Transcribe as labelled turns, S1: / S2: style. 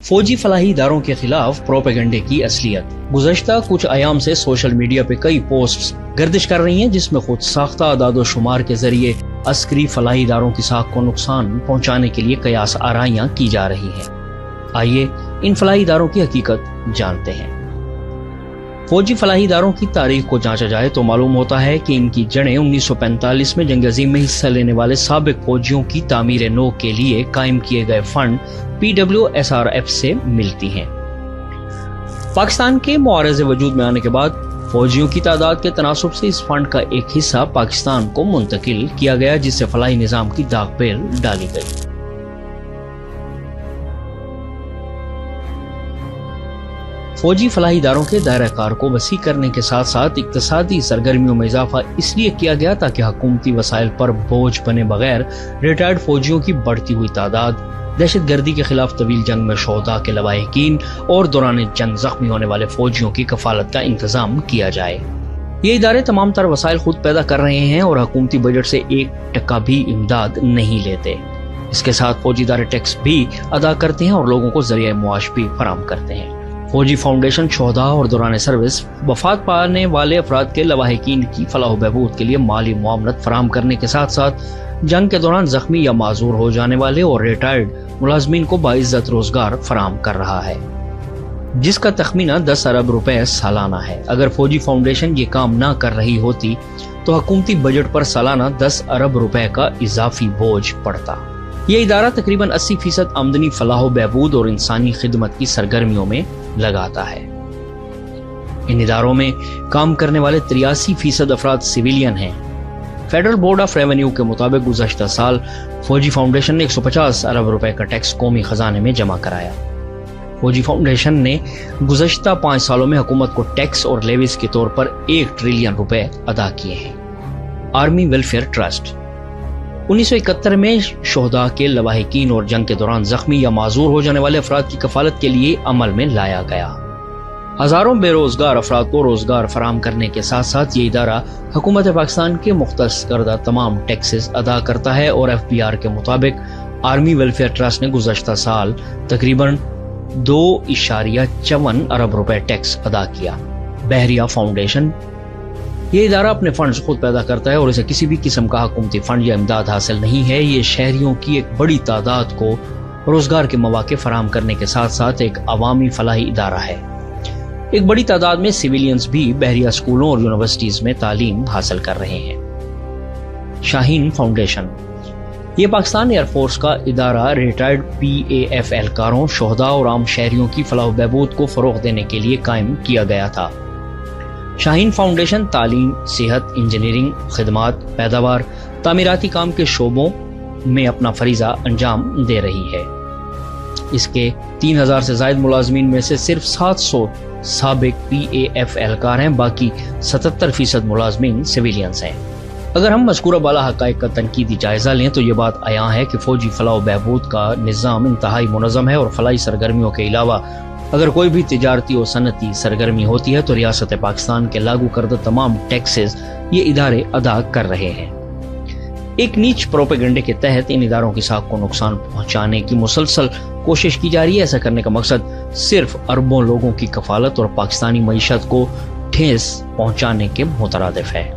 S1: فوجی فلاحی اداروں کے خلاف پروپیگنڈے کی اصلیت۔ گزشتہ کچھ ایام سے سوشل میڈیا پہ کئی پوسٹس گردش کر رہی ہیں جس میں خود ساختہ اعداد و شمار کے ذریعے عسکری فلاحی اداروں کی ساکھ کو نقصان پہنچانے کے لیے قیاس آرائیاں کی جا رہی ہیں۔ آئیے ان فلاحی اداروں کی حقیقت جانتے ہیں۔ فوجی فلاحی اداروں کی تاریخ کو جانچا جائے تو معلوم ہوتا ہے کہ ان کی جڑیں 1945 میں جنگ عظیم میں حصہ لینے والے سابق فوجیوں کی تعمیر نو کے لیے قائم کیے گئے فنڈ PWSRF سے ملتی ہیں۔ پاکستان کے معارضے وجود میں آنے کے بعد فوجیوں کی تعداد کے تناسب سے اس فنڈ کا ایک حصہ پاکستان کو منتقل کیا گیا جس سے فلاحی نظام کی داغ پیل ڈالی گئی۔ فوجی فلاحی اداروں کے دائرہ کار کو وسیع کرنے کے ساتھ ساتھ اقتصادی سرگرمیوں میں اضافہ اس لیے کیا گیا تاکہ حکومتی وسائل پر بوجھ بنے بغیر ریٹائرڈ فوجیوں کی بڑھتی ہوئی تعداد، دہشت گردی کے خلاف طویل جنگ میں شہداء کے لواحقین اور دوران جنگ زخمی ہونے والے فوجیوں کی کفالت کا انتظام کیا جائے۔ یہ ادارے تمام تر وسائل خود پیدا کر رہے ہیں اور حکومتی بجٹ سے 1% بھی امداد نہیں لیتے۔ اس کے ساتھ فوجی ادارے ٹیکس بھی ادا کرتے ہیں اور لوگوں کو ذریعہ معاش بھی فراہم کرتے ہیں۔ فوجی فاؤنڈیشن شہداء اور دوران سروس وفات پانے والے افراد کے لواحقین کی فلاح و بہبود کے لیے مالی معاونت فراہم کرنے کے ساتھ ساتھ جنگ کے دوران زخمی یا معذور ہو جانے والے اور ریٹائرڈ ملازمین کو باعزت روزگار فراہم کر رہا ہے، جس کا تخمینہ 10 ارب روپے سالانہ ہے۔ اگر فوجی فاؤنڈیشن یہ کام نہ کر رہی ہوتی تو حکومتی بجٹ پر سالانہ 10 ارب روپے کا اضافی بوجھ پڑتا۔ یہ ادارہ تقریباً 80% آمدنی فلاح و بہبود اور انسانی خدمت کی سرگرمیوں میں لگاتا ہے۔ ان اداروں میں کام کرنے والے 83% افراد سویلین ہیں۔ فیڈرل بورڈ آف ریونیو کے مطابق گزشتہ سال فوجی فاؤنڈیشن نے 150 ارب روپے کا ٹیکس قومی خزانے میں جمع کرایا۔ فوجی فاؤنڈیشن نے گزشتہ 5 سالوں میں حکومت کو ٹیکس اور لیویز کے طور پر 1 ٹریلین روپے ادا کیے ہیں۔ آرمی ویلفیئر ٹرسٹ 1971 میں شہداء کے لواحقین اور جنگ کے دوران زخمی یا معذور ہو جانے والے افراد کی کفالت کے لیے عمل میں لایا گیا۔ ہزاروں بے روزگار افراد کو روزگار فراہم کرنے کے ساتھ ساتھ یہ ادارہ حکومت پاکستان کے مختص کردہ تمام ٹیکسز ادا کرتا ہے اور FBR کے مطابق آرمی ویلفیئر ٹرسٹ نے گزشتہ سال تقریباً 2.54 ارب روپے ٹیکس ادا کیا۔ بحریہ فاؤنڈیشن یہ ادارہ اپنے فنڈز خود پیدا کرتا ہے اور اسے کسی بھی قسم کا حکومتی فنڈ یا امداد حاصل نہیں ہے۔ یہ شہریوں کی ایک بڑی تعداد کو روزگار کے مواقع فراہم کرنے کے ساتھ ساتھ ایک عوامی فلاحی ادارہ ہے۔ ایک بڑی تعداد میں سویلینز بھی بحریہ اسکولوں اور یونیورسٹیز میں تعلیم حاصل کر رہے ہیں۔ شاہین فاؤنڈیشن یہ پاکستان ایئر فورس کا ادارہ ریٹائرڈ PAF اہلکاروں، شہداء اور عام شہریوں کی فلاح و بہبود کو فروغ دینے کے لیے قائم کیا گیا تھا۔ شاہین فاؤنڈیشن تعلیم، صحت، انجینئرنگ، خدمات، پیداوار، تعمیراتی کام کے شعبوں میں اپنا فریضہ انجام دے رہی ہے۔ اس کے 3000 سے زائد ملازمین میں سے صرف 700 سابق PAF اہلکار ہیں، باقی 77% ملازمین سویلینز ہیں۔ اگر ہم مذکورہ بالا حقائق کا تنقیدی جائزہ لیں تو یہ بات عیاں ہے کہ فوجی فلاح و بہبود کا نظام انتہائی منظم ہے اور فلاحی سرگرمیوں کے علاوہ اگر کوئی بھی تجارتی اور صنعتی سرگرمی ہوتی ہے تو ریاست پاکستان کے لاگو کردہ تمام ٹیکسز یہ ادارے ادا کر رہے ہیں۔ ایک نیچ پروپیگنڈے کے تحت ان اداروں کی ساکھ کو نقصان پہنچانے کی مسلسل کوشش کی جا رہی ہے۔ ایسا کرنے کا مقصد صرف اربوں لوگوں کی کفالت اور پاکستانی معیشت کو ٹھیس پہنچانے کے مترادف ہے۔